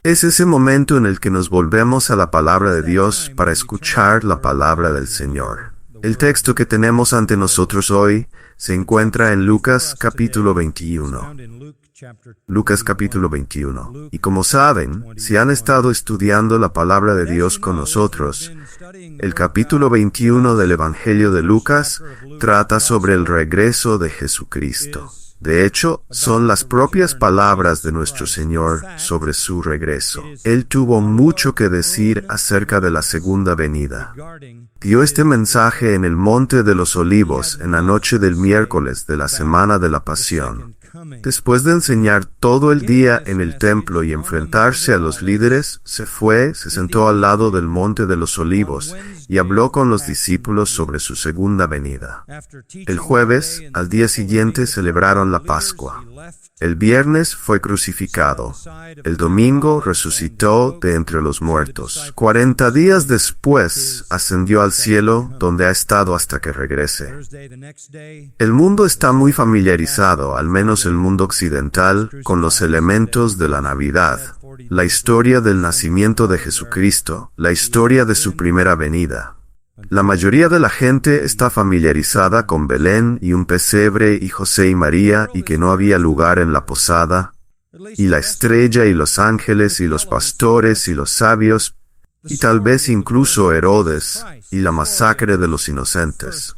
Es ese momento en el que nos volvemos a la palabra de Dios para escuchar la palabra del Señor. El texto que tenemos ante nosotros hoy se encuentra en Lucas capítulo 21. Lucas capítulo 21. Y como saben, si han estado estudiando la palabra de Dios con nosotros, el capítulo 21 del Evangelio de Lucas trata sobre el regreso de Jesucristo. De hecho, son las propias palabras de nuestro Señor sobre su regreso. Él tuvo mucho que decir acerca de la segunda venida. Dio este mensaje en el Monte de los Olivos en la noche del miércoles de la semana de la Pasión. Después de enseñar todo el día en el templo y enfrentarse a los líderes, se sentó al lado del Monte de los Olivos y habló con los discípulos sobre su segunda venida. El jueves, al día siguiente, celebraron la Pascua. El viernes fue crucificado. El domingo resucitó de entre los muertos. 40 días después ascendió al cielo, donde ha estado hasta que regrese. El mundo está muy familiarizado, al menos el mundo occidental, con los elementos de la Navidad, la historia del nacimiento de Jesucristo, la historia de su primera venida. La mayoría de la gente está familiarizada con Belén y un pesebre y José y María y que no había lugar en la posada, y la estrella y los ángeles y los pastores y los sabios, y tal vez incluso Herodes y la masacre de los inocentes.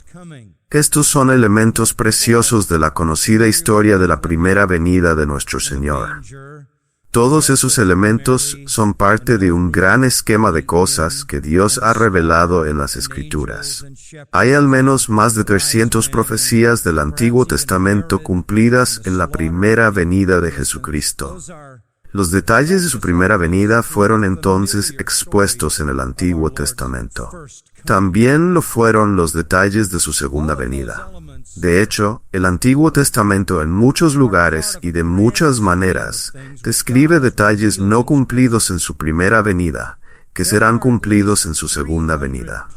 Estos son elementos preciosos de la conocida historia de la primera venida de nuestro Señor. Todos esos elementos son parte de un gran esquema de cosas que Dios ha revelado en las Escrituras. Hay al menos más de 300 profecías del Antiguo Testamento cumplidas en la primera venida de Jesucristo. Los detalles de su primera venida fueron entonces expuestos en el Antiguo Testamento. También lo fueron los detalles de su segunda venida. De hecho, el Antiguo Testamento en muchos lugares y de muchas maneras describe detalles no cumplidos en su primera venida, que serán cumplidos en su segunda venida.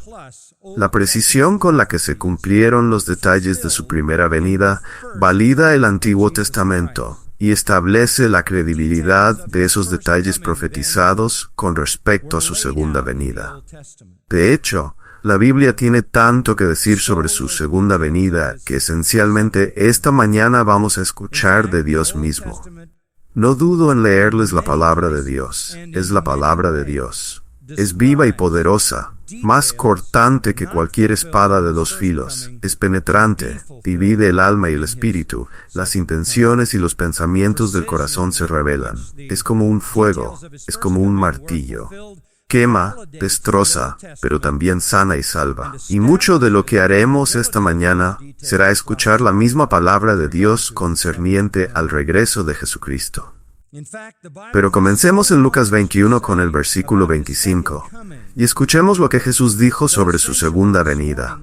La precisión con la que se cumplieron los detalles de su primera venida valida el Antiguo Testamento y establece la credibilidad de esos detalles profetizados con respecto a su segunda venida. De hecho, la Biblia tiene tanto que decir sobre su segunda venida que esencialmente esta mañana vamos a escuchar de Dios mismo. No dudo en leerles la palabra de Dios. Es la palabra de Dios. Es viva y poderosa, más cortante que cualquier espada de dos filos. Es penetrante, divide el alma y el espíritu. Las intenciones y los pensamientos del corazón se revelan. Es como un fuego, es como un martillo. Quema, destroza, pero también sana y salva. Y mucho de lo que haremos esta mañana será escuchar la misma palabra de Dios concerniente al regreso de Jesucristo. Pero comencemos en Lucas 21 con el versículo 25, y escuchemos lo que Jesús dijo sobre su segunda venida.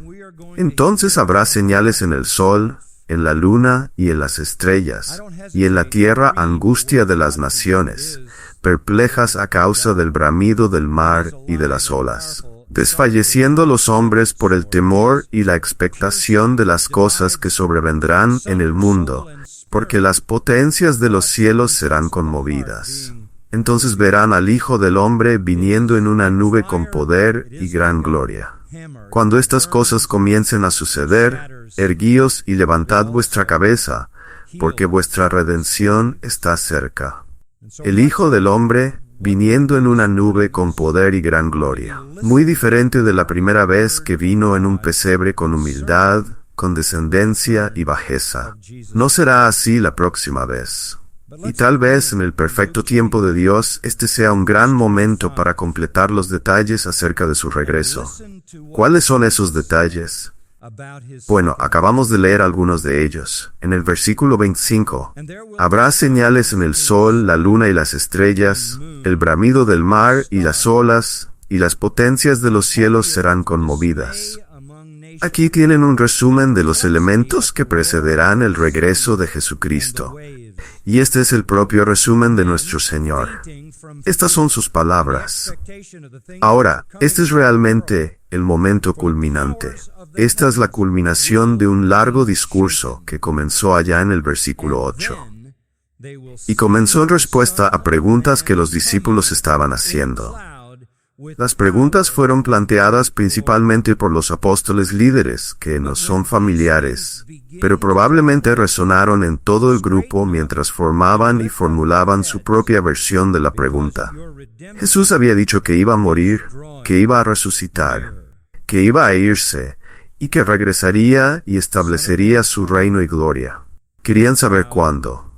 Entonces habrá señales en el sol, en la luna y en las estrellas, y en la tierra angustia de las naciones, perplejas a causa del bramido del mar y de las olas, desfalleciendo los hombres por el temor y la expectación de las cosas que sobrevendrán en el mundo, porque las potencias de los cielos serán conmovidas. Entonces verán al Hijo del Hombre viniendo en una nube con poder y gran gloria. Cuando estas cosas comiencen a suceder, erguíos y levantad vuestra cabeza, porque vuestra redención está cerca. El Hijo del Hombre viniendo en una nube con poder y gran gloria. Muy diferente de la primera vez que vino en un pesebre con humildad, condescendencia y bajeza. No será así la próxima vez. Y tal vez en el perfecto tiempo de Dios, este sea un gran momento para completar los detalles acerca de su regreso. ¿Cuáles son esos detalles? Bueno, acabamos de leer algunos de ellos. En el versículo 25, habrá señales en el sol, la luna y las estrellas, el bramido del mar y las olas, y las potencias de los cielos serán conmovidas. Aquí tienen un resumen de los elementos que precederán el regreso de Jesucristo. Y este es el propio resumen de nuestro Señor. Estas son sus palabras. Ahora, este es realmente el momento culminante. Esta es la culminación de un largo discurso que comenzó allá en el versículo 8. Y comenzó en respuesta a preguntas que los discípulos estaban haciendo. Las preguntas fueron planteadas principalmente por los apóstoles líderes, que nos son familiares, pero probablemente resonaron en todo el grupo mientras formaban y formulaban su propia versión de la pregunta. Jesús había dicho que iba a morir, que iba a resucitar, que iba a irse, y que regresaría y establecería su reino y gloria. Querían saber cuándo.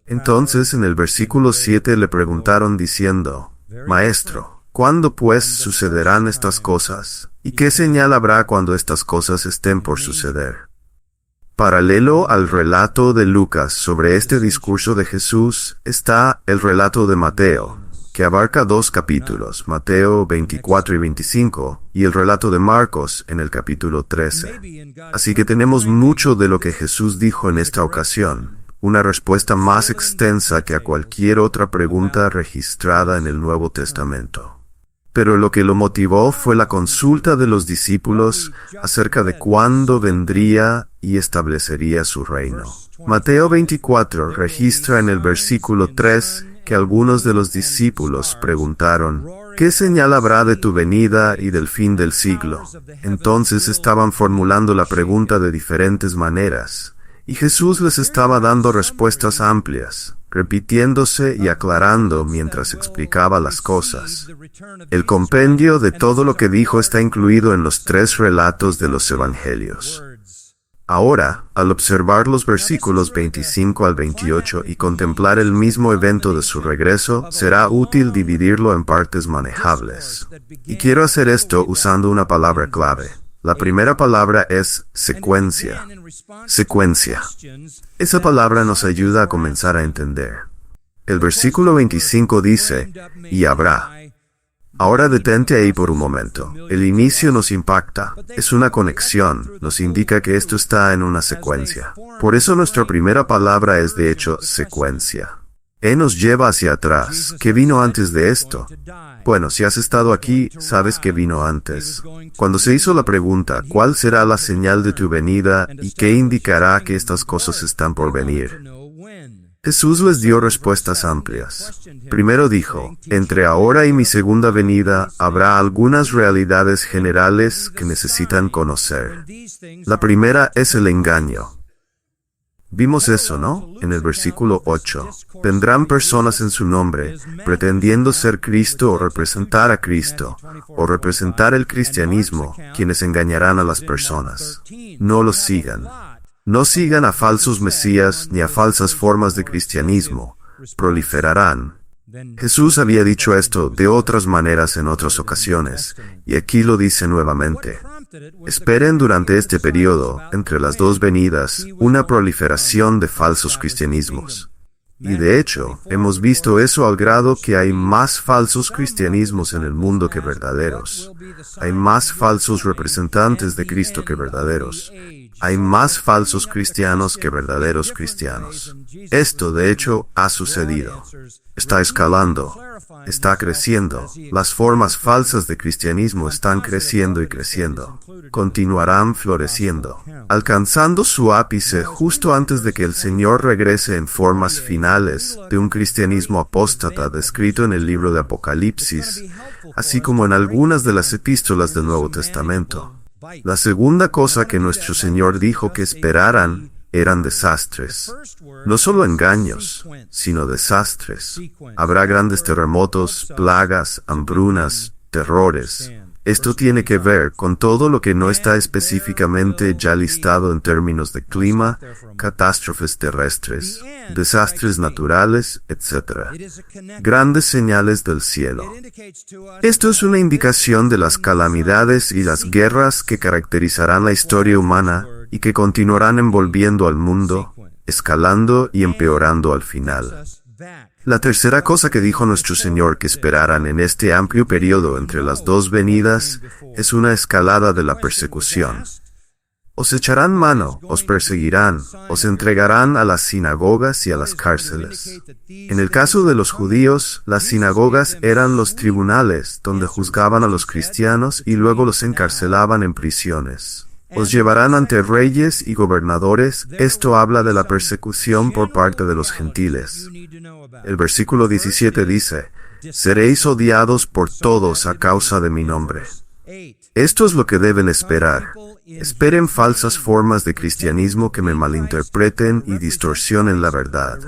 Entonces, en el versículo 7 le preguntaron diciendo, Maestro, ¿cuándo pues sucederán estas cosas? ¿Y qué señal habrá cuando estas cosas estén por suceder? Paralelo al relato de Lucas sobre este discurso de Jesús está el relato de Mateo, que abarca 2 capítulos, Mateo 24 y 25, y el relato de Marcos en el capítulo 13. Así que tenemos mucho de lo que Jesús dijo en esta ocasión, una respuesta más extensa que a cualquier otra pregunta registrada en el Nuevo Testamento. Pero lo que lo motivó fue la consulta de los discípulos acerca de cuándo vendría y establecería su reino. Mateo 24 registra en el versículo 3 que algunos de los discípulos preguntaron, ¿qué señal habrá de tu venida y del fin del siglo? Entonces estaban formulando la pregunta de diferentes maneras, y Jesús les estaba dando respuestas amplias, repitiéndose y aclarando mientras explicaba las cosas. El compendio de todo lo que dijo está incluido en los 3 relatos de los Evangelios. Ahora, al observar los versículos 25 al 28 y contemplar el mismo evento de su regreso, será útil dividirlo en partes manejables. Y quiero hacer esto usando una palabra clave. La primera palabra es secuencia. Secuencia. Esa palabra nos ayuda a comenzar a entender. El versículo 25 dice, y habrá. Ahora detente ahí por un momento. El inicio nos impacta. Es una conexión. Nos indica que esto está en una secuencia. Por eso nuestra primera palabra es de hecho secuencia. Nos lleva hacia atrás. ¿Qué vino antes de esto? Bueno, si has estado aquí, sabes que vino antes. Cuando se hizo la pregunta, ¿cuál será la señal de tu venida y qué indicará que estas cosas están por venir? Jesús les dio respuestas amplias. Primero dijo, entre ahora y mi segunda venida habrá algunas realidades generales que necesitan conocer. La primera es el engaño. Vimos eso, ¿no? En el versículo 8. Vendrán personas en su nombre, pretendiendo ser Cristo o representar a Cristo, o representar el cristianismo, quienes engañarán a las personas. No los sigan. No sigan a falsos mesías ni a falsas formas de cristianismo. Proliferarán. Jesús había dicho esto de otras maneras en otras ocasiones, y aquí lo dice nuevamente. Esperen durante este periodo, entre las 2 venidas, una proliferación de falsos cristianismos. Y de hecho, hemos visto eso al grado que hay más falsos cristianismos en el mundo que verdaderos. Hay más falsos representantes de Cristo que verdaderos. Hay más falsos cristianos que verdaderos cristianos. Esto, de hecho, ha sucedido. Está escalando. Está creciendo. Las formas falsas de cristianismo están creciendo y creciendo. Continuarán floreciendo, alcanzando su ápice justo antes de que el Señor regrese en formas finales de un cristianismo apóstata descrito en el libro de Apocalipsis, así como en algunas de las epístolas del Nuevo Testamento. La segunda cosa que nuestro Señor dijo que esperaran eran desastres. No solo engaños, sino desastres. Habrá grandes terremotos, plagas, hambrunas, terrores. Esto tiene que ver con todo lo que no está específicamente ya listado en términos de clima, catástrofes terrestres, desastres naturales, etc. Grandes señales del cielo. Esto es una indicación de las calamidades y las guerras que caracterizarán la historia humana y que continuarán envolviendo al mundo, escalando y empeorando al final. La tercera cosa que dijo nuestro Señor que esperaran en este amplio periodo entre las 2 venidas es una escalada de la persecución. Os echarán mano, os perseguirán, os entregarán a las sinagogas y a las cárceles. En el caso de los judíos, las sinagogas eran los tribunales donde juzgaban a los cristianos y luego los encarcelaban en prisiones. Os llevarán ante reyes y gobernadores. Esto habla de la persecución por parte de los gentiles. El versículo 17 dice, seréis odiados por todos a causa de mi nombre. Esto es lo que deben esperar. Esperen falsas formas de cristianismo que me malinterpreten y distorsionen la verdad.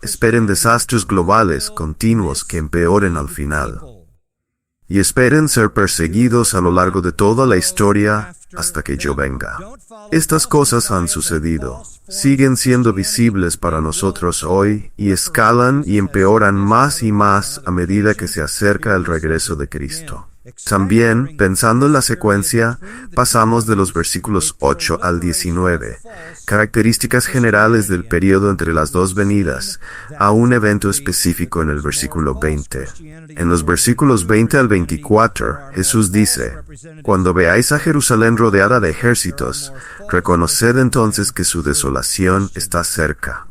Esperen desastres globales continuos que empeoren al final. Y esperen ser perseguidos a lo largo de toda la historia hasta que yo venga. Estas cosas han sucedido, siguen siendo visibles para nosotros hoy y escalan y empeoran más y más a medida que se acerca el regreso de Cristo. También, pensando en la secuencia, pasamos de los versículos 8 al 19, características generales del periodo entre las dos venidas, a un evento específico en el versículo 20. En los versículos 20 al 24, Jesús dice, cuando veáis a Jerusalén rodeada de ejércitos, reconoced entonces que su desolación está cerca.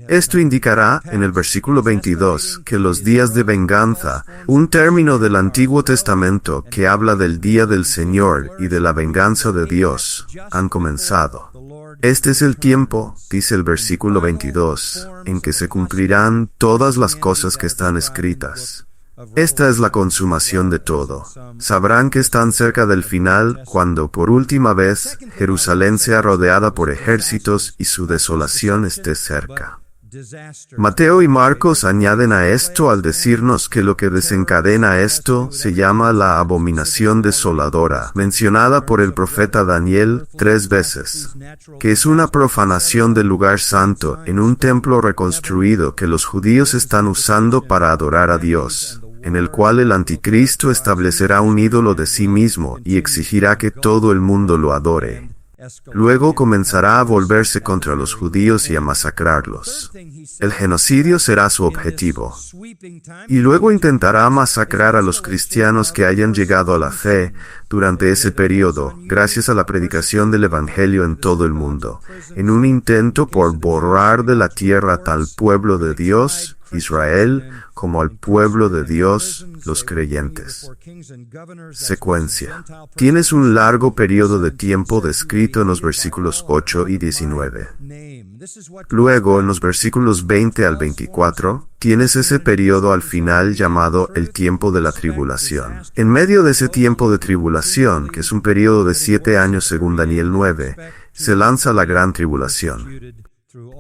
Esto indicará, en el versículo 22, que los días de venganza, un término del Antiguo Testamento que habla del día del Señor y de la venganza de Dios, han comenzado. Este es el tiempo, dice el versículo 22, en que se cumplirán todas las cosas que están escritas. Esta es la consumación de todo. Sabrán que están cerca del final cuando por última vez Jerusalén sea rodeada por ejércitos y su desolación esté cerca. Mateo y Marcos añaden a esto al decirnos que lo que desencadena esto se llama la abominación desoladora, mencionada por el profeta Daniel 3 veces, que es una profanación del lugar santo en un templo reconstruido que los judíos están usando para adorar a Dios, en el cual el anticristo establecerá un ídolo de sí mismo y exigirá que todo el mundo lo adore. Luego comenzará a volverse contra los judíos y a masacrarlos. El genocidio será su objetivo. Y luego intentará masacrar a los cristianos que hayan llegado a la fe durante ese periodo, gracias a la predicación del Evangelio en todo el mundo, en un intento por borrar de la tierra tal pueblo de Dios, Israel, como al pueblo de Dios, los creyentes. Secuencia. Tienes un largo periodo de tiempo descrito en los versículos 8 y 19. Luego, en los versículos 20 al 24, tienes ese periodo al final llamado el tiempo de la tribulación. En medio de ese tiempo de tribulación, que es un periodo de 7 años según Daniel 9, se lanza la gran tribulación.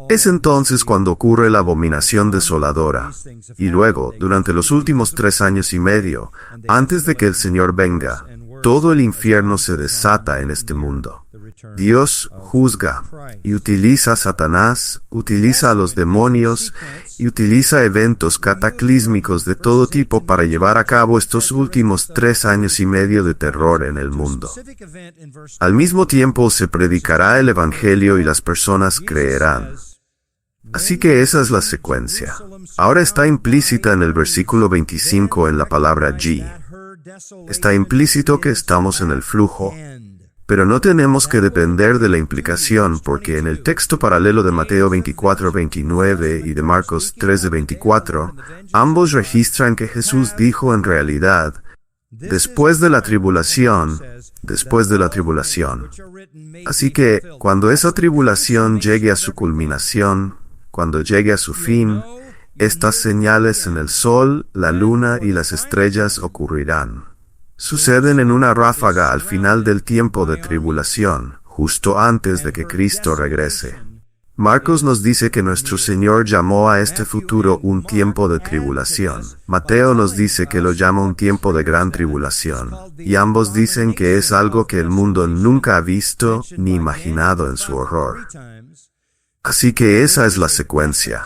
Es entonces cuando ocurre la abominación desoladora. Y luego, durante los últimos 3 años y medio, antes de que el Señor venga, todo el infierno se desata en este mundo. Dios juzga y utiliza a Satanás, utiliza a los demonios y utiliza eventos cataclísmicos de todo tipo para llevar a cabo estos últimos 3 años y medio de terror en el mundo. Al mismo tiempo se predicará el Evangelio y las personas creerán. Así que esa es la secuencia. Ahora está implícita en el versículo 25 en la palabra G. Está implícito que estamos en el flujo, pero no tenemos que depender de la implicación porque en el texto paralelo de Mateo 24:29 y de Marcos 13:24, ambos registran que Jesús dijo en realidad, después de la tribulación, después de la tribulación. Así que, cuando esa tribulación llegue a su culminación, cuando llegue a su fin, estas señales en el sol, la luna y las estrellas ocurrirán. Suceden en una ráfaga al final del tiempo de tribulación, justo antes de que Cristo regrese. Marcos nos dice que nuestro Señor llamó a este futuro un tiempo de tribulación. Mateo nos dice que lo llama un tiempo de gran tribulación. Y ambos dicen que es algo que el mundo nunca ha visto ni imaginado en su horror. Así que esa es la secuencia.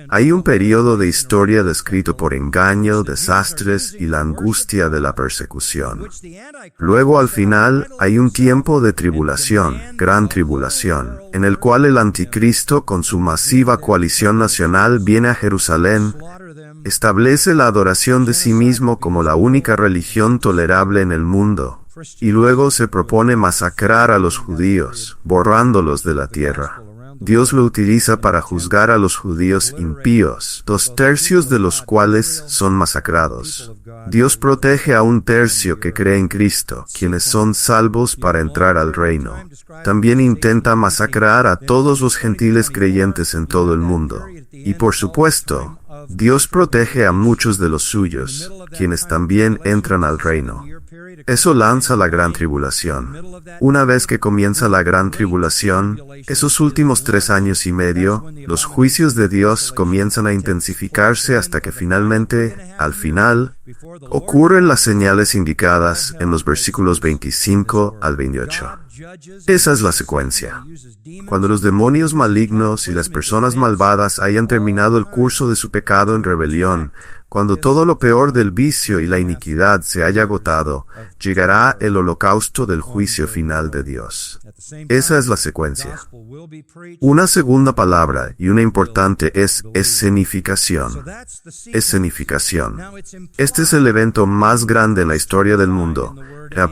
Hay un periodo de historia descrito por engaño, desastres y la angustia de la persecución. Luego al final hay un tiempo de tribulación, gran tribulación, en el cual el anticristo con su masiva coalición nacional viene a Jerusalén, establece la adoración de sí mismo como la única religión tolerable en el mundo, y luego se propone masacrar a los judíos, borrándolos de la tierra. Dios lo utiliza para juzgar a los judíos impíos, 2/3 de los cuales son masacrados. Dios protege a 1/3 que cree en Cristo, quienes son salvos para entrar al reino. También intenta masacrar a todos los gentiles creyentes en todo el mundo. Y por supuesto, Dios protege a muchos de los suyos, quienes también entran al reino. Eso lanza la gran tribulación. Una vez que comienza la gran tribulación, esos últimos 3 años y medio, los juicios de Dios comienzan a intensificarse hasta que finalmente, al final, ocurren las señales indicadas en los versículos 25 al 28. Esa es la secuencia. Cuando los demonios malignos y las personas malvadas hayan terminado el curso de su pecado en rebelión, cuando todo lo peor del vicio y la iniquidad se haya agotado, llegará el holocausto del juicio final de Dios. Esa es la secuencia. Una segunda palabra, y una importante, es escenificación. Escenificación. Este es el evento más grande en la historia del mundo,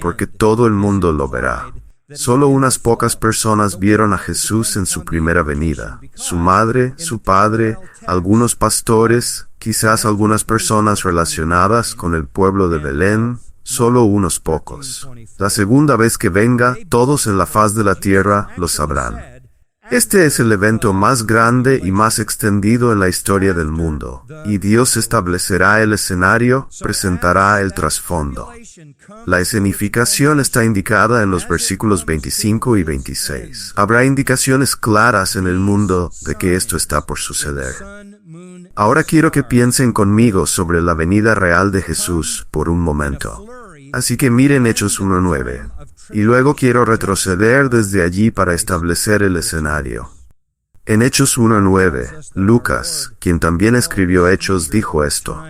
porque todo el mundo lo verá. Solo unas pocas personas vieron a Jesús en su primera venida. Su madre, su padre, algunos pastores, quizás algunas personas relacionadas con el pueblo de Belén, solo unos pocos. La segunda vez que venga, todos en la faz de la tierra lo sabrán. Este es el evento más grande y más extendido en la historia del mundo, y Dios establecerá el escenario, presentará el trasfondo. La escenificación está indicada en los versículos 25 y 26. Habrá indicaciones claras en el mundo de que esto está por suceder. Ahora quiero que piensen conmigo sobre la venida real de Jesús por un momento. Así que miren Hechos 1:9. Y luego quiero retroceder desde allí para establecer el escenario. En Hechos 1:9, Lucas, quien también escribió Hechos, dijo esto: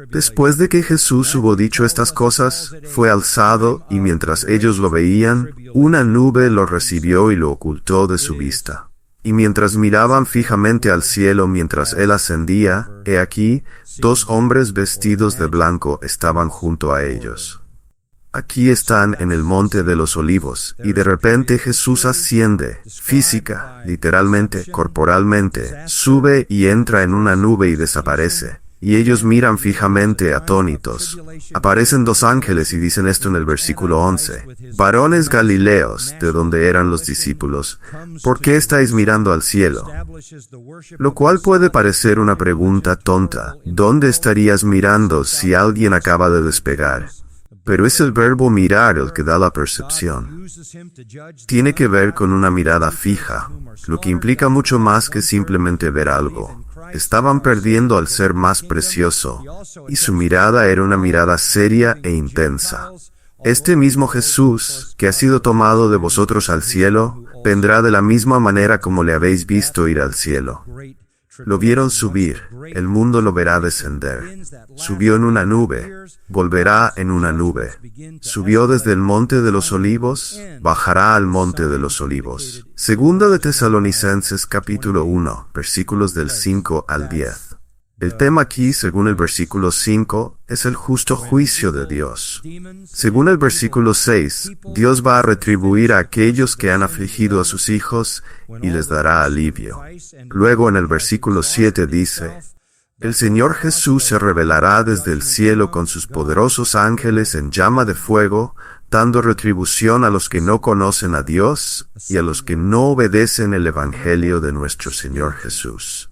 Después de que Jesús hubo dicho estas cosas, fue alzado, y mientras ellos lo veían, una nube lo recibió y lo ocultó de su vista. Y mientras miraban fijamente al cielo mientras él ascendía, he aquí, 2 hombres vestidos de blanco estaban junto a ellos. Aquí están en el monte de los olivos, y de repente Jesús asciende, física, literalmente, corporalmente, sube y entra en una nube y desaparece. Y ellos miran fijamente atónitos. Aparecen 2 ángeles y dicen esto en el versículo 11. Varones Galileos, de donde eran los discípulos, ¿por qué estáis mirando al cielo? Lo cual puede parecer una pregunta tonta. ¿Dónde estarías mirando si alguien acaba de despegar? Pero es el verbo mirar el que da la percepción. Tiene que ver con una mirada fija, lo que implica mucho más que simplemente ver algo. Estaban perdiendo al ser más precioso, y su mirada era una mirada seria e intensa. Este mismo Jesús, que ha sido tomado de vosotros al cielo, vendrá de la misma manera como le habéis visto ir al cielo. Lo vieron subir, el mundo lo verá descender. Subió en una nube, volverá en una nube. Subió desde el monte de los olivos, bajará al monte de los olivos. Segunda de Tesalonicenses capítulo 1, versículos del 5 al 10. El tema aquí, según el versículo 5, es el justo juicio de Dios. Según el versículo 6, Dios va a retribuir a aquellos que han afligido a sus hijos y les dará alivio. Luego en el versículo 7 dice: El Señor Jesús se revelará desde el cielo con sus poderosos ángeles en llama de fuego, dando retribución a los que no conocen a Dios y a los que no obedecen el Evangelio de nuestro Señor Jesús.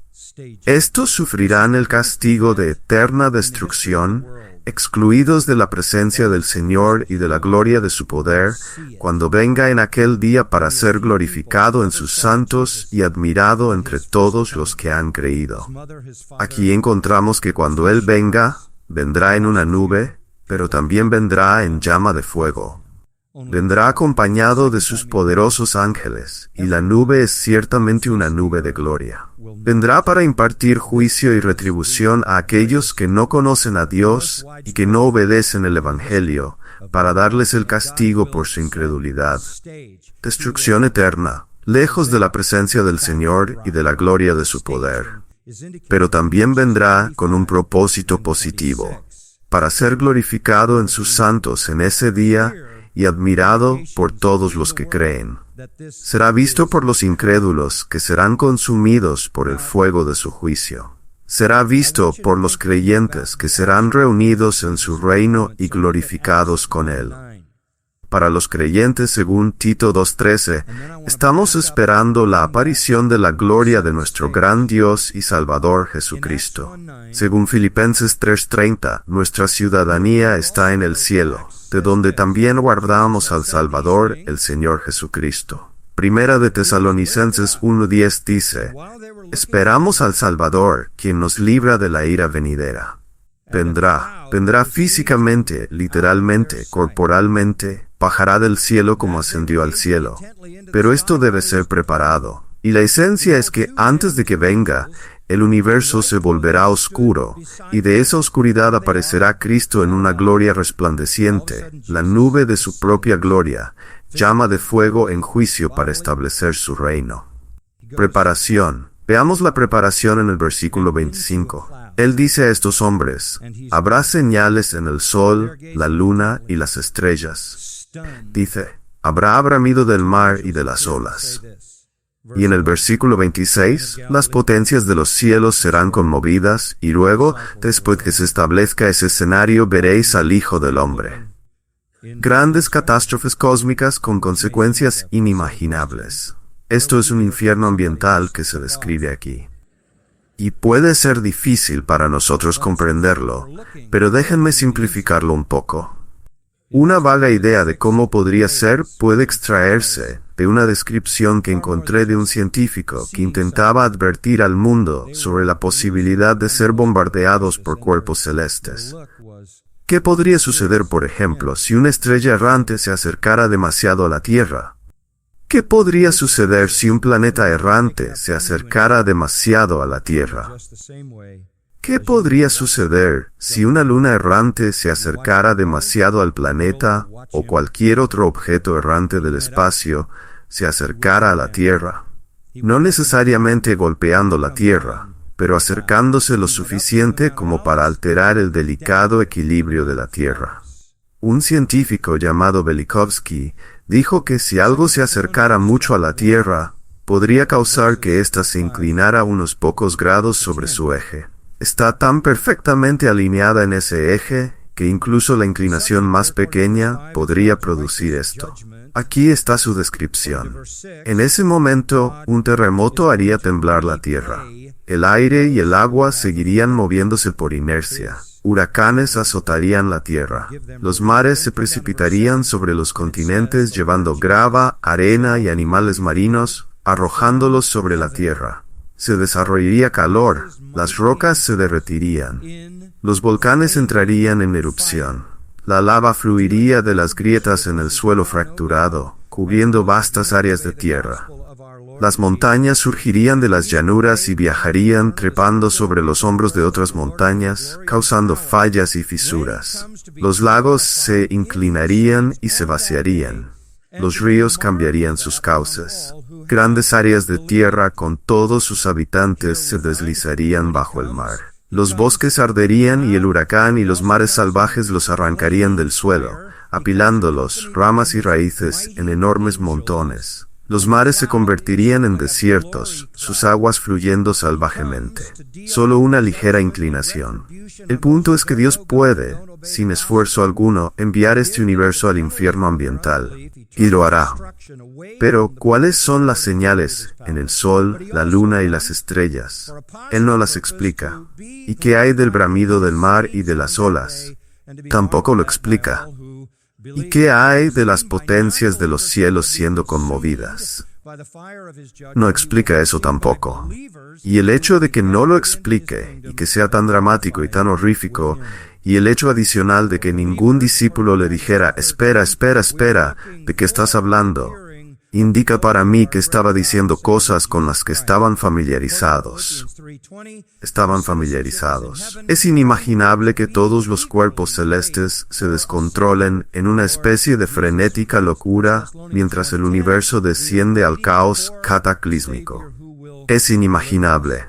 Estos sufrirán el castigo de eterna destrucción, excluidos de la presencia del Señor y de la gloria de su poder, cuando venga en aquel día para ser glorificado en sus santos y admirado entre todos los que han creído. Aquí encontramos que cuando Él venga, vendrá en una nube, pero también vendrá en llama de fuego. Vendrá acompañado de sus poderosos ángeles, y la nube es ciertamente una nube de gloria. Vendrá para impartir juicio y retribución a aquellos que no conocen a Dios y que no obedecen el Evangelio, para darles el castigo por su incredulidad. Destrucción eterna, lejos de la presencia del Señor y de la gloria de su poder. Pero también vendrá con un propósito positivo, para ser glorificado en sus santos en ese día y admirado por todos los que creen. Será visto por los incrédulos, que serán consumidos por el fuego de su juicio. Será visto por los creyentes, que serán reunidos en su reino y glorificados con Él. Para los creyentes, según Tito 2:13, estamos esperando la aparición de la gloria de nuestro gran Dios y Salvador Jesucristo. Según Filipenses 3:30, nuestra ciudadanía está en el cielo, de donde también guardamos al Salvador, el Señor Jesucristo. Primera de Tesalonicenses 1:10 dice, esperamos al Salvador, quien nos libra de la ira venidera. Vendrá físicamente, literalmente, corporalmente, bajará del cielo como ascendió al cielo. Pero esto debe ser preparado. Y la esencia es que antes de que venga, el universo se volverá oscuro, y de esa oscuridad aparecerá Cristo en una gloria resplandeciente, la nube de su propia gloria, llama de fuego en juicio para establecer su reino. Preparación. Veamos la preparación en el versículo 25. Él dice a estos hombres, habrá señales en el sol, la luna y las estrellas. Dice, habrá bramido del mar y de las olas. Y en el versículo 26, las potencias de los cielos serán conmovidas, y luego, después que se establezca ese escenario, veréis al Hijo del Hombre. Grandes catástrofes cósmicas con consecuencias inimaginables. Esto es un infierno ambiental que se describe aquí. Y puede ser difícil para nosotros comprenderlo, pero déjenme simplificarlo un poco. Una vaga idea de cómo podría ser puede extraerse de una descripción que encontré de un científico que intentaba advertir al mundo sobre la posibilidad de ser bombardeados por cuerpos celestes. ¿Qué podría suceder, por ejemplo, si una estrella errante se acercara demasiado a la Tierra? ¿Qué podría suceder si un planeta errante se acercara demasiado a la Tierra? ¿Qué podría suceder si una luna errante se acercara demasiado al planeta o cualquier otro objeto errante del espacio se acercara a la Tierra? No necesariamente golpeando la Tierra, pero acercándose lo suficiente como para alterar el delicado equilibrio de la Tierra. Un científico llamado Velikovsky dijo que si algo se acercara mucho a la Tierra, podría causar que ésta se inclinara unos pocos grados sobre su eje. Está tan perfectamente alineada en ese eje que incluso la inclinación más pequeña podría producir esto. Aquí está su descripción. En ese momento, un terremoto haría temblar la Tierra. El aire y el agua seguirían moviéndose por inercia. Huracanes azotarían la tierra. Los mares se precipitarían sobre los continentes llevando grava, arena y animales marinos, arrojándolos sobre la tierra. Se desarrollaría calor, las rocas se derretirían. Los volcanes entrarían en erupción. La lava fluiría de las grietas en el suelo fracturado, cubriendo vastas áreas de tierra. Las montañas surgirían de las llanuras y viajarían trepando sobre los hombros de otras montañas, causando fallas y fisuras. Los lagos se inclinarían y se vaciarían. Los ríos cambiarían sus cauces. Grandes áreas de tierra con todos sus habitantes se deslizarían bajo el mar. Los bosques arderían y el huracán y los mares salvajes los arrancarían del suelo, apilándolos, ramas y raíces, en enormes montones. Los mares se convertirían en desiertos, sus aguas fluyendo salvajemente. Solo una ligera inclinación. El punto es que Dios puede, sin esfuerzo alguno, enviar este universo al infierno ambiental. Y lo hará. Pero, ¿cuáles son las señales en el sol, la luna y las estrellas? Él no las explica. ¿Y qué hay del bramido del mar y de las olas? Tampoco lo explica. ¿Y qué hay de las potencias de los cielos siendo conmovidas? No explica eso tampoco. Y el hecho de que no lo explique, y que sea tan dramático y tan horrífico, y el hecho adicional de que ningún discípulo le dijera, espera, ¿de qué estás hablando?, indica para mí que estaba diciendo cosas con las que estaban familiarizados. Es inimaginable que todos los cuerpos celestes se descontrolen en una especie de frenética locura mientras el universo desciende al caos cataclísmico. Es inimaginable.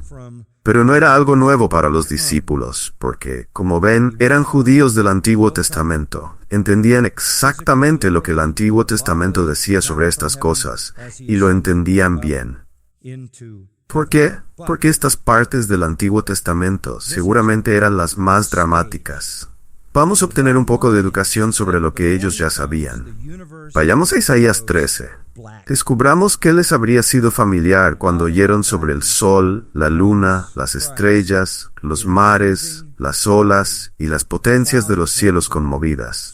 Pero no era algo nuevo para los discípulos, porque, como ven, eran judíos del Antiguo Testamento. Entendían exactamente lo que el Antiguo Testamento decía sobre estas cosas, y lo entendían bien. ¿Por qué? Porque estas partes del Antiguo Testamento seguramente eran las más dramáticas, Vamos a obtener un poco de educación sobre lo que ellos ya sabían. Vayamos a Isaías 13. Descubramos qué les habría sido familiar cuando oyeron sobre el sol, la luna, las estrellas, los mares, las olas y las potencias de los cielos conmovidas.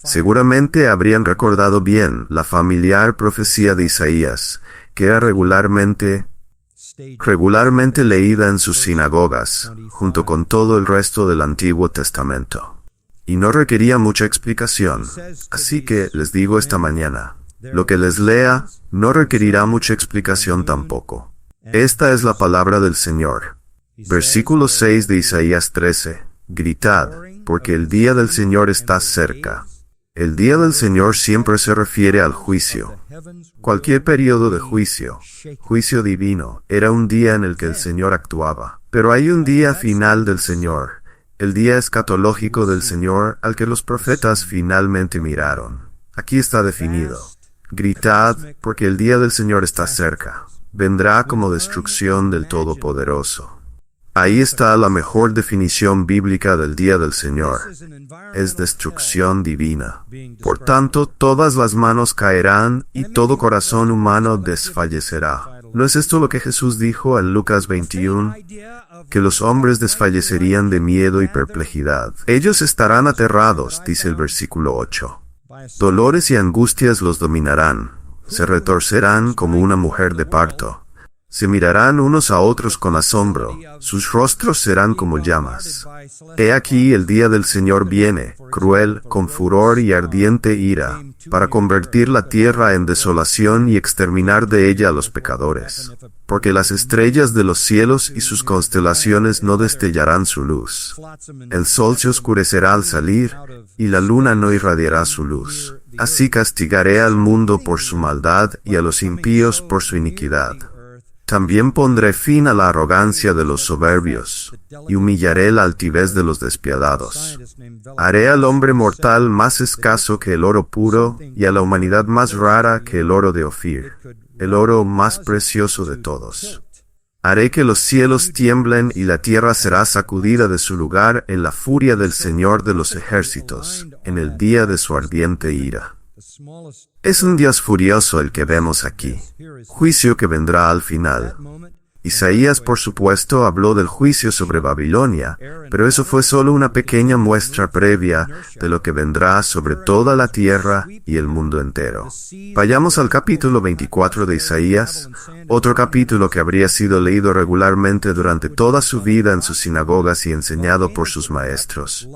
Seguramente habrían recordado bien la familiar profecía de Isaías, que era regularmente leída en sus sinagogas, junto con todo el resto del Antiguo Testamento. Y no requería mucha explicación, así que les digo esta mañana, lo que les lea no requerirá mucha explicación tampoco. Esta es la palabra del Señor. Versículo 6 de Isaías 13. Gritad, porque el día del Señor está cerca. El día del Señor siempre se refiere al juicio. Cualquier periodo de juicio divino, era un día en el que el Señor actuaba. Pero hay un día final del Señor, el día escatológico del Señor al que los profetas finalmente miraron. Aquí está definido. Gritad, porque el día del Señor está cerca. Vendrá como destrucción del Todopoderoso. Ahí está la mejor definición bíblica del día del Señor. Es destrucción divina. Por tanto, todas las manos caerán y todo corazón humano desfallecerá. ¿No es esto lo que Jesús dijo en Lucas 21? Que los hombres desfallecerían de miedo y perplejidad. Ellos estarán aterrados, dice el versículo 8. Dolores y angustias los dominarán. Se retorcerán como una mujer de parto. Se mirarán unos a otros con asombro, sus rostros serán como llamas. He aquí el día del Señor viene, cruel, con furor y ardiente ira, para convertir la tierra en desolación y exterminar de ella a los pecadores. Porque las estrellas de los cielos y sus constelaciones no destellarán su luz. El sol se oscurecerá al salir, y la luna no irradiará su luz. Así castigaré al mundo por su maldad y a los impíos por su iniquidad. También pondré fin a la arrogancia de los soberbios, y humillaré la altivez de los despiadados. Haré al hombre mortal más escaso que el oro puro, y a la humanidad más rara que el oro de Ofir, el oro más precioso de todos. Haré que los cielos tiemblen y la tierra será sacudida de su lugar en la furia del Señor de los ejércitos, en el día de su ardiente ira. Es un Dios furioso el que vemos aquí, juicio que vendrá al final. Isaías, por supuesto, habló del juicio sobre Babilonia, pero eso fue solo una pequeña muestra previa de lo que vendrá sobre toda la tierra y el mundo entero. Vayamos al capítulo 24 de Isaías, otro capítulo que habría sido leído regularmente durante toda su vida en sus sinagogas y enseñado por sus maestros.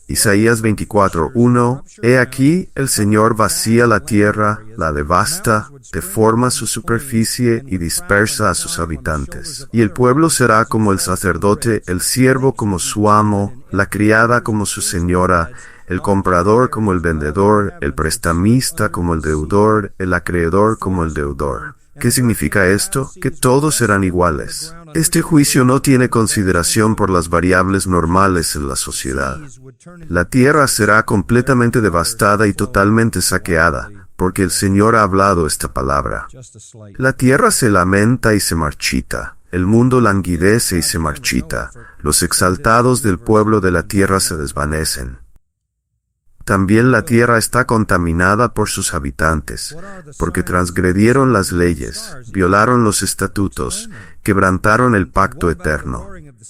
Isaías 24:1. He aquí, el Señor vacía la tierra, la devasta, deforma su superficie y dispersa a sus habitantes. Y el pueblo será como el sacerdote, el siervo como su amo, la criada como su señora, el comprador como el vendedor, el prestamista como el deudor, el acreedor como el deudor. ¿Qué significa esto? Que todos serán iguales. Este juicio no tiene consideración por las variables normales en la sociedad. La tierra será completamente devastada y totalmente saqueada, porque el Señor ha hablado esta palabra. La tierra se lamenta y se marchita, el mundo languidece y se marchita, los exaltados del pueblo de la tierra se desvanecen. También la tierra está contaminada por sus habitantes, porque transgredieron las leyes, violaron los estatutos, quebrantaron el pacto eterno.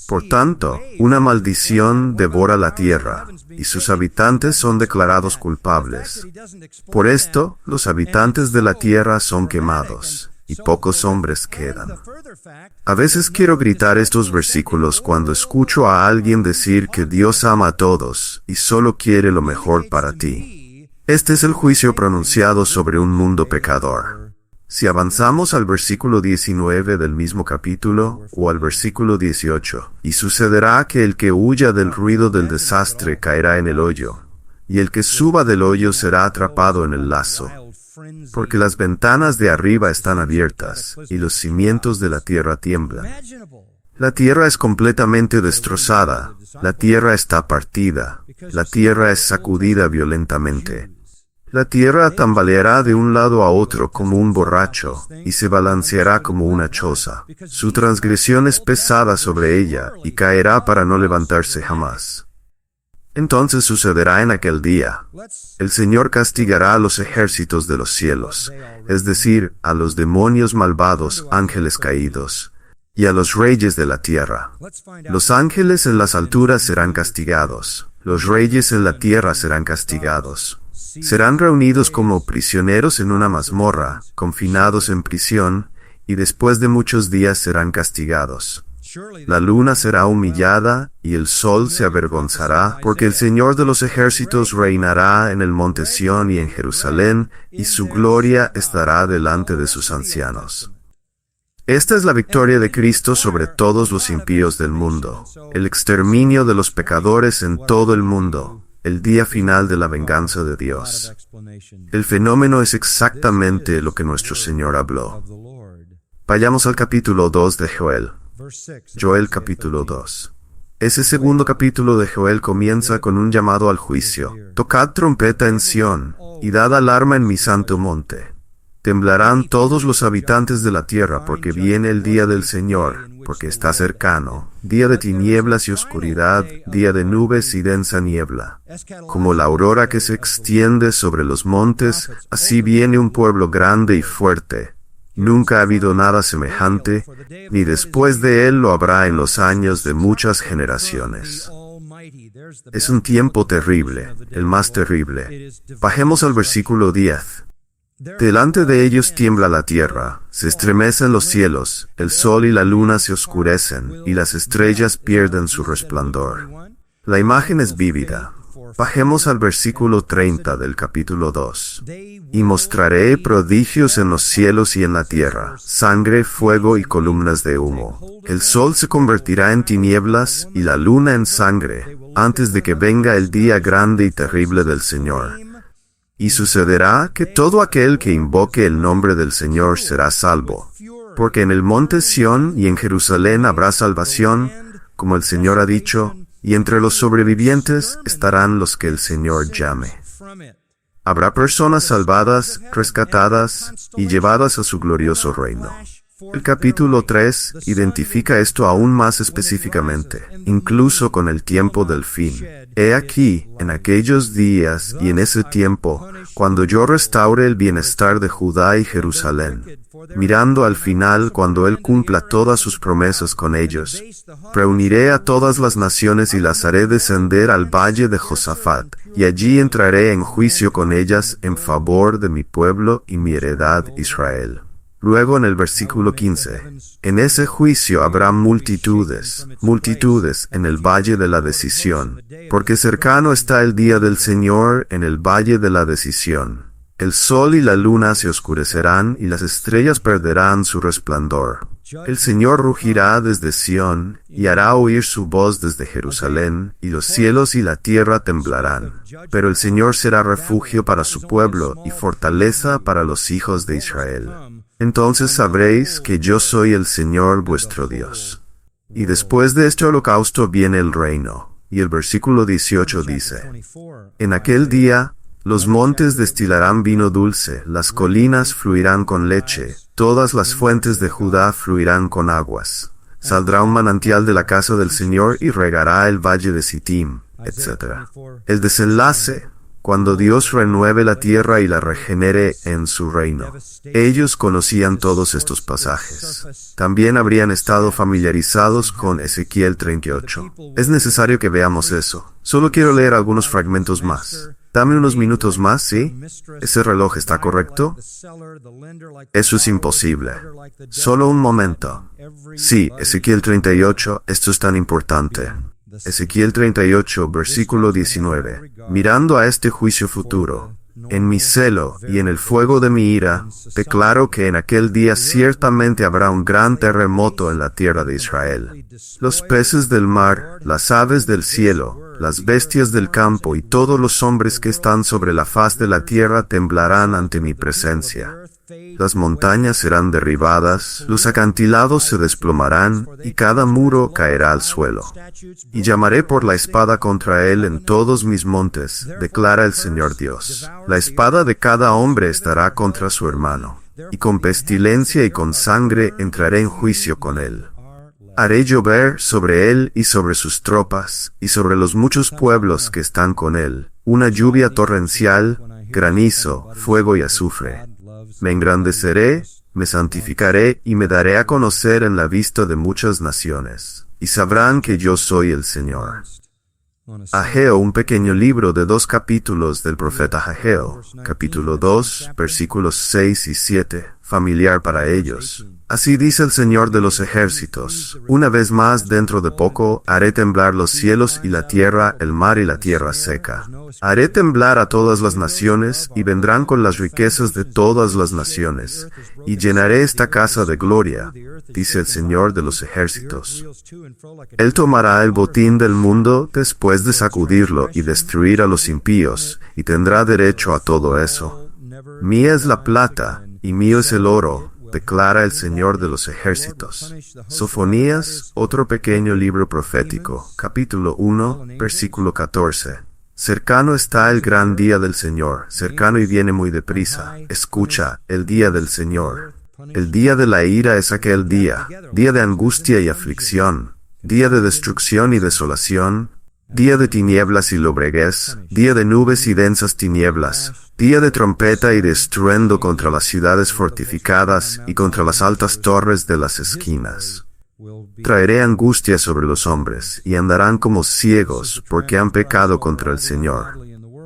Por tanto, una maldición devora la tierra, y sus habitantes son declarados culpables. Por esto, los habitantes de la tierra son quemados, y pocos hombres quedan. A veces quiero gritar estos versículos cuando escucho a alguien decir que Dios ama a todos y solo quiere lo mejor para ti. Este es el juicio pronunciado sobre un mundo pecador. Si avanzamos al versículo 19 del mismo capítulo, o al versículo 18, y sucederá que el que huya del ruido del desastre caerá en el hoyo, y el que suba del hoyo será atrapado en el lazo. Porque las ventanas de arriba están abiertas, y los cimientos de la tierra tiemblan. La tierra es completamente destrozada, la tierra está partida, la tierra es sacudida violentamente. La tierra tambaleará de un lado a otro como un borracho, y se balanceará como una choza. Su transgresión es pesada sobre ella, y caerá para no levantarse jamás. Entonces sucederá en aquel día. El Señor castigará a los ejércitos de los cielos, es decir, a los demonios malvados, ángeles caídos, y a los reyes de la tierra. Los ángeles en las alturas serán castigados, los reyes en la tierra serán castigados. Serán reunidos como prisioneros en una mazmorra, confinados en prisión, y después de muchos días serán castigados. La luna será humillada, y el sol se avergonzará, porque el Señor de los ejércitos reinará en el monte Sión y en Jerusalén, y su gloria estará delante de sus ancianos. Esta es la victoria de Cristo sobre todos los impíos del mundo, el exterminio de los pecadores en todo el mundo, el día final de la venganza de Dios. El fenómeno es exactamente lo que nuestro Señor habló. Vayamos al capítulo 2 de Joel. Joel capítulo 2. Ese segundo capítulo de Joel comienza con un llamado al juicio. Tocad trompeta en Sión, y dad alarma en mi santo monte. Temblarán todos los habitantes de la tierra, porque viene el día del Señor, porque está cercano, día de tinieblas y oscuridad, día de nubes y densa niebla. Como la aurora que se extiende sobre los montes, así viene un pueblo grande y fuerte. Nunca ha habido nada semejante, ni después de él lo habrá en los años de muchas generaciones. Es un tiempo terrible, el más terrible. Bajemos al versículo 10. Delante de ellos tiembla la tierra, se estremecen los cielos, el sol y la luna se oscurecen, y las estrellas pierden su resplandor. La imagen es vívida. Bajemos al versículo 30 del capítulo 2. Y mostraré prodigios en los cielos y en la tierra, sangre, fuego y columnas de humo. El sol se convertirá en tinieblas y la luna en sangre, antes de que venga el día grande y terrible del Señor. Y sucederá que todo aquel que invoque el nombre del Señor será salvo, porque en el monte Sión y en Jerusalén habrá salvación, como el Señor ha dicho, y entre los sobrevivientes estarán los que el Señor llame. Habrá personas salvadas, rescatadas y llevadas a su glorioso reino. El capítulo 3 identifica esto aún más específicamente, incluso con el tiempo del fin. He aquí, en aquellos días y en ese tiempo, cuando yo restaure el bienestar de Judá y Jerusalén, mirando al final cuando Él cumpla todas sus promesas con ellos, reuniré a todas las naciones y las haré descender al valle de Josafat, y allí entraré en juicio con ellas en favor de mi pueblo y mi heredad Israel. Luego en el versículo 15, en ese juicio habrá multitudes, multitudes en el valle de la decisión, porque cercano está el día del Señor en el valle de la decisión. El sol y la luna se oscurecerán y las estrellas perderán su resplandor. El Señor rugirá desde Sión y hará oír su voz desde Jerusalén, y los cielos y la tierra temblarán. Pero el Señor será refugio para su pueblo y fortaleza para los hijos de Israel. Entonces sabréis que yo soy el Señor vuestro Dios. Y después de este holocausto viene el reino. Y el versículo 18 dice, en aquel día, los montes destilarán vino dulce, las colinas fluirán con leche, todas las fuentes de Judá fluirán con aguas. Saldrá un manantial de la casa del Señor y regará el valle de Sittim, etc. El desenlace, cuando Dios renueve la tierra y la regenere en su reino. Ellos conocían todos estos pasajes. También habrían estado familiarizados con Ezequiel 38. Es necesario que veamos eso. Solo quiero leer algunos fragmentos más. Dame unos minutos más, ¿sí? ¿Ese reloj está correcto? Eso es imposible. Solo un momento. Sí, Ezequiel 38, esto es tan importante. Ezequiel 38, versículo 19. Mirando a este juicio futuro, en mi celo y en el fuego de mi ira, declaro que en aquel día ciertamente habrá un gran terremoto en la tierra de Israel. Los peces del mar, las aves del cielo, las bestias del campo y todos los hombres que están sobre la faz de la tierra temblarán ante mi presencia. Las montañas serán derribadas, los acantilados se desplomarán, y cada muro caerá al suelo. Y llamaré por la espada contra él en todos mis montes, declara el Señor Dios. La espada de cada hombre estará contra su hermano, y con pestilencia y con sangre entraré en juicio con él. Haré llover sobre él y sobre sus tropas, y sobre los muchos pueblos que están con él, una lluvia torrencial, granizo, fuego y azufre. Me engrandeceré, me santificaré y me daré a conocer en la vista de muchas naciones, y sabrán que yo soy el Señor. Ageo, un pequeño libro de 2 capítulos del profeta Ageo, capítulo 2, versículos 6 y 7, familiar para ellos. Así dice el Señor de los ejércitos: una vez más dentro de poco haré temblar los cielos y la tierra, el mar y la tierra seca. Haré temblar a todas las naciones, y vendrán con las riquezas de todas las naciones, y llenaré esta casa de gloria, dice el Señor de los ejércitos. Él tomará el botín del mundo después de sacudirlo y destruir a los impíos, y tendrá derecho a todo eso. Mía es la plata, y mío es el oro, declara el Señor de los ejércitos. Sofonías, otro pequeño libro profético, capítulo 1, versículo 14. Cercano está el gran día del Señor, cercano y viene muy deprisa. Escucha, el día del Señor. El día de la ira es aquel día de angustia y aflicción, día de destrucción y desolación, día de tinieblas y lobreguez, día de nubes y densas tinieblas, día de trompeta y de estruendo contra las ciudades fortificadas y contra las altas torres de las esquinas. Traeré angustia sobre los hombres, y andarán como ciegos, porque han pecado contra el Señor.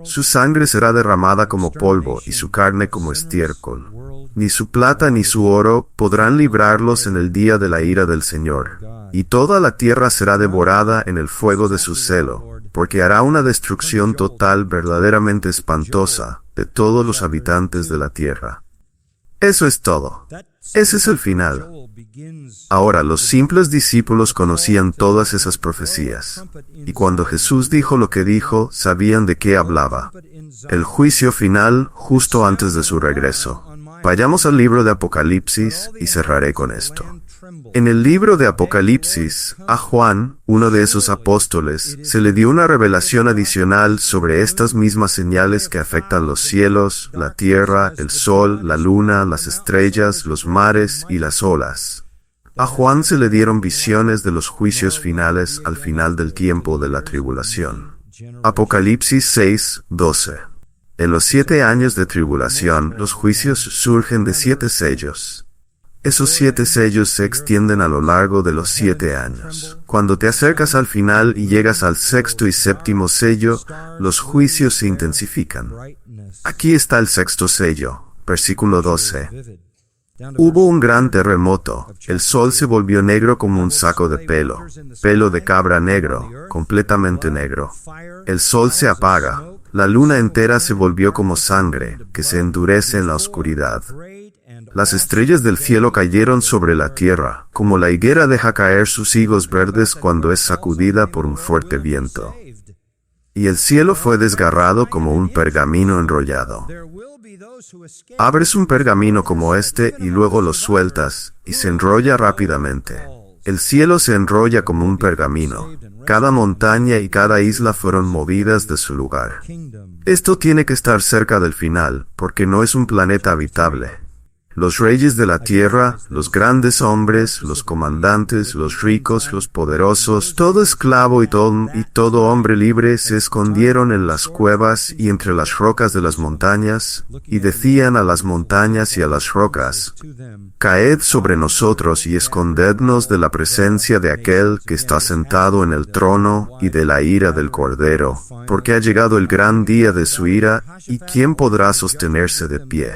Su sangre será derramada como polvo, y su carne como estiércol. Ni su plata ni su oro podrán librarlos en el día de la ira del Señor. Y toda la tierra será devorada en el fuego de su celo, porque hará una destrucción total verdaderamente espantosa de todos los habitantes de la tierra. Eso es todo. Ese es el final. Ahora, los simples discípulos conocían todas esas profecías, y cuando Jesús dijo lo que dijo, sabían de qué hablaba. El juicio final justo antes de su regreso. Vayamos al libro de Apocalipsis y cerraré con esto. En el libro de Apocalipsis, a Juan, uno de esos apóstoles, se le dio una revelación adicional sobre estas mismas señales que afectan los cielos, la tierra, el sol, la luna, las estrellas, los mares y las olas. A Juan se le dieron visiones de los juicios finales al final del tiempo de la tribulación. Apocalipsis 6, 12. En los 7 años de tribulación, los juicios surgen de 7 sellos. Esos 7 sellos se extienden a lo largo de los 7 años. Cuando te acercas al final y llegas al 6º y 7º sello, los juicios se intensifican. Aquí está el 6º sello, versículo 12. Hubo un gran terremoto, el sol se volvió negro como un saco de pelo de cabra negro, completamente negro. El sol se apaga, la luna entera se volvió como sangre, que se endurece en la oscuridad. Las estrellas del cielo cayeron sobre la tierra, como la higuera deja caer sus higos verdes cuando es sacudida por un fuerte viento. Y el cielo fue desgarrado como un pergamino enrollado. Abres un pergamino como este y luego lo sueltas, y se enrolla rápidamente. El cielo se enrolla como un pergamino. Cada montaña y cada isla fueron movidas de su lugar. Esto tiene que estar cerca del final, porque no es un planeta habitable. Los reyes de la tierra, los grandes hombres, los comandantes, los ricos, los poderosos, todo esclavo y todo hombre libre se escondieron en las cuevas y entre las rocas de las montañas, y decían a las montañas y a las rocas: caed sobre nosotros y escondednos de la presencia de aquel que está sentado en el trono y de la ira del Cordero, porque ha llegado el gran día de su ira, y ¿quién podrá sostenerse de pie?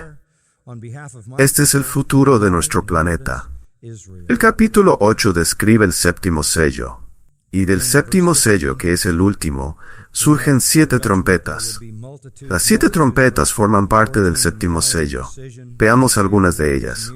Este es el futuro de nuestro planeta. El capítulo 8 describe el 7º sello. Y del 7º sello, que es el último, surgen 7 trompetas. Las 7 trompetas forman parte del 7º sello. Veamos algunas de ellas.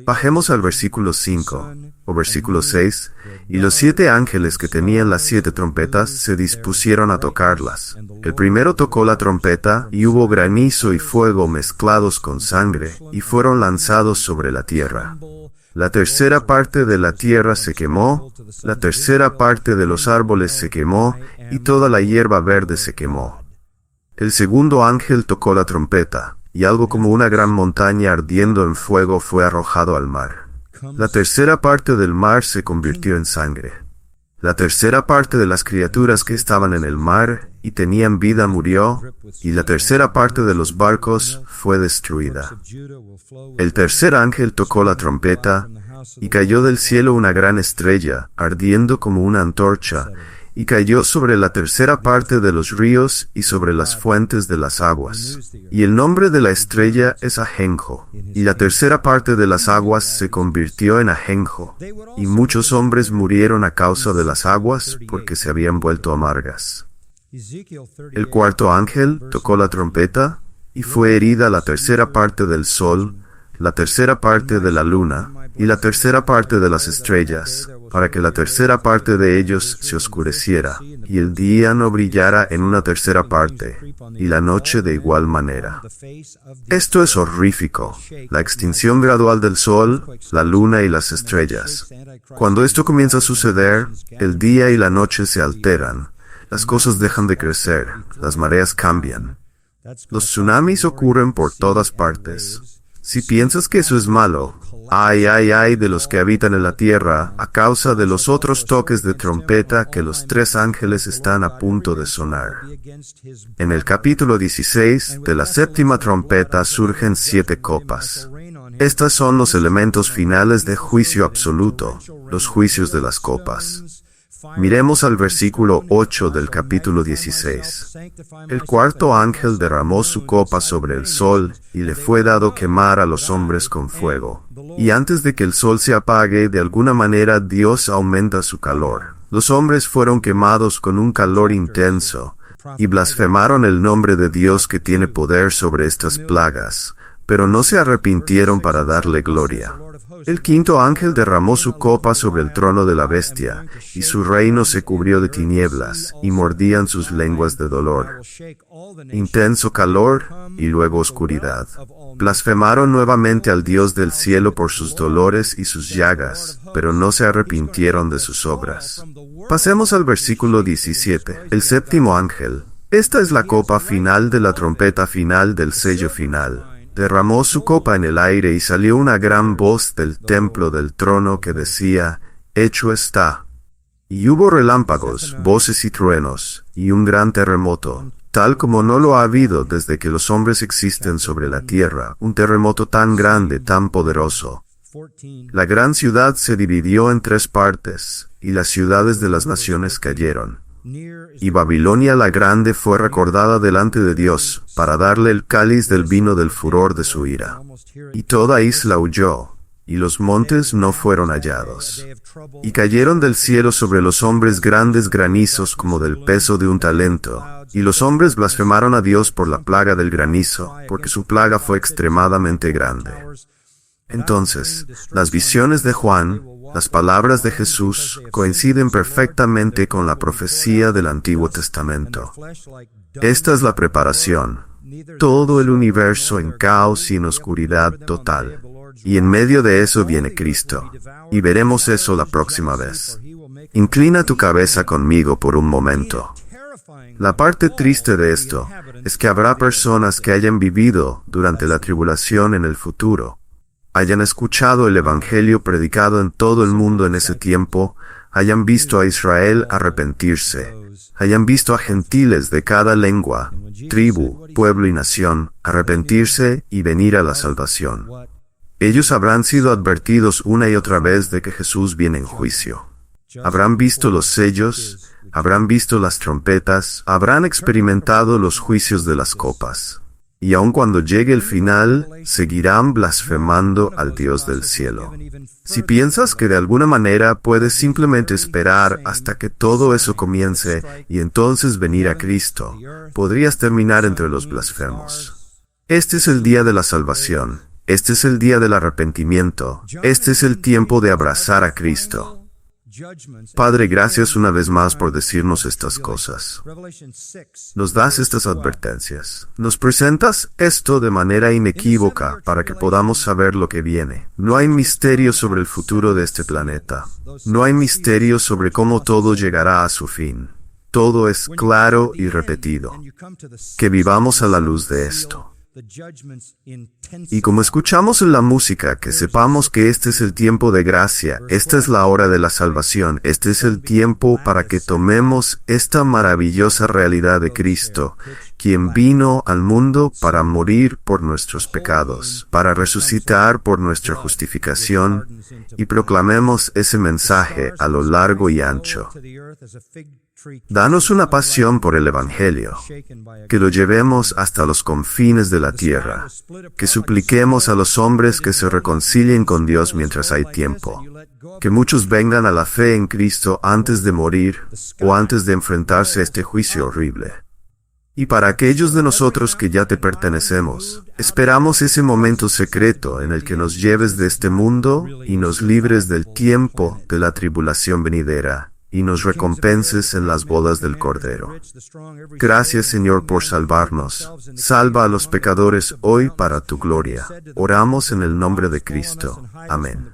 Bajemos al versículo 5, o versículo 6, y los 7 ángeles que tenían las 7 trompetas se dispusieron a tocarlas. El primero tocó la trompeta, y hubo granizo y fuego mezclados con sangre, y fueron lanzados sobre la tierra. La tercera parte de la tierra se quemó, la tercera parte de los árboles se quemó, y toda la hierba verde se quemó. El segundo ángel tocó la trompeta, y algo como una gran montaña ardiendo en fuego fue arrojado al mar. La tercera parte del mar se convirtió en sangre. La tercera parte de las criaturas que estaban en el mar y tenían vida murió, y la tercera parte de los barcos fue destruida. El tercer ángel tocó la trompeta, y cayó del cielo una gran estrella, ardiendo como una antorcha, y cayó sobre la tercera parte de los ríos y sobre las fuentes de las aguas. Y el nombre de la estrella es Ajenjo, y la tercera parte de las aguas se convirtió en ajenjo, y muchos hombres murieron a causa de las aguas porque se habían vuelto amargas. El cuarto ángel tocó la trompeta, y fue herida la tercera parte del sol, la tercera parte de la luna, y la tercera parte de las estrellas, para que la tercera parte de ellos se oscureciera, y el día no brillara en una tercera parte, y la noche de igual manera. Esto es horrífico, la extinción gradual del sol, la luna y las estrellas. Cuando esto comienza a suceder, el día y la noche se alteran, las cosas dejan de crecer, las mareas cambian. Los tsunamis ocurren por todas partes. Si piensas que eso es malo, ay, ay, ay de los que habitan en la tierra, a causa de los otros toques de trompeta que los tres ángeles están a punto de sonar. En el capítulo 16 de la séptima trompeta surgen 7 copas. Estas son los elementos finales de juicio absoluto, los juicios de las copas. Miremos al versículo 8 del capítulo 16. El cuarto ángel derramó su copa sobre el sol, y le fue dado quemar a los hombres con fuego. Y antes de que el sol se apague, de alguna manera Dios aumenta su calor. Los hombres fueron quemados con un calor intenso, y blasfemaron el nombre de Dios que tiene poder sobre estas plagas, pero no se arrepintieron para darle gloria. El quinto ángel derramó su copa sobre el trono de la bestia, y su reino se cubrió de tinieblas, y mordían sus lenguas de dolor. Intenso calor, y luego oscuridad. Blasfemaron nuevamente al Dios del cielo por sus dolores y sus llagas, pero no se arrepintieron de sus obras. Pasemos al versículo 17. El séptimo ángel. Esta es la copa final de la trompeta final del sello final. Derramó su copa en el aire y salió una gran voz del templo del trono que decía, hecho está. Y hubo relámpagos, voces y truenos, y un gran terremoto, tal como no lo ha habido desde que los hombres existen sobre la tierra, un terremoto tan grande, tan poderoso. La gran ciudad se dividió en 3 partes, y las ciudades de las naciones cayeron. Y Babilonia la grande fue recordada delante de Dios, para darle el cáliz del vino del furor de su ira. Y toda isla huyó, y los montes no fueron hallados. Y cayeron del cielo sobre los hombres grandes granizos como del peso de un talento, y los hombres blasfemaron a Dios por la plaga del granizo, porque su plaga fue extremadamente grande. Entonces, las visiones de Juan, las palabras de Jesús, coinciden perfectamente con la profecía del Antiguo Testamento. Esta es la preparación. Todo el universo en caos y en oscuridad total. Y en medio de eso viene Cristo. Y veremos eso la próxima vez. Inclina tu cabeza conmigo por un momento. La parte triste de esto es que habrá personas que hayan vivido durante la tribulación en el futuro, hayan escuchado el Evangelio predicado en todo el mundo en ese tiempo, hayan visto a Israel arrepentirse, hayan visto a gentiles de cada lengua, tribu, pueblo y nación arrepentirse y venir a la salvación. Ellos habrán sido advertidos una y otra vez de que Jesús viene en juicio. Habrán visto los sellos, habrán visto las trompetas, habrán experimentado los juicios de las copas. Y aun cuando llegue el final, seguirán blasfemando al Dios del cielo. Si piensas que de alguna manera puedes simplemente esperar hasta que todo eso comience y entonces venir a Cristo, podrías terminar entre los blasfemos. Este es el día de la salvación. Este es el día del arrepentimiento. Este es el tiempo de abrazar a Cristo. Padre, gracias una vez más por decirnos estas cosas. Nos das estas advertencias. Nos presentas esto de manera inequívoca para que podamos saber lo que viene. No hay misterio sobre el futuro de este planeta. No hay misterio sobre cómo todo llegará a su fin. Todo es claro y repetido. Que vivamos a la luz de esto. Y como escuchamos en la música, que sepamos que este es el tiempo de gracia, esta es la hora de la salvación, este es el tiempo para que tomemos esta maravillosa realidad de Cristo, quien vino al mundo para morir por nuestros pecados, para resucitar por nuestra justificación, y proclamemos ese mensaje a lo largo y ancho. Danos una pasión por el Evangelio, que lo llevemos hasta los confines de la tierra, que supliquemos a los hombres que se reconcilien con Dios mientras hay tiempo, que muchos vengan a la fe en Cristo antes de morir o antes de enfrentarse a este juicio horrible. Y para aquellos de nosotros que ya te pertenecemos, esperamos ese momento secreto en el que nos lleves de este mundo y nos libres del tiempo de la tribulación venidera, y nos recompenses en las bodas del Cordero. Gracias, Señor, por salvarnos. Salva a los pecadores hoy para tu gloria. Oramos en el nombre de Cristo. Amén.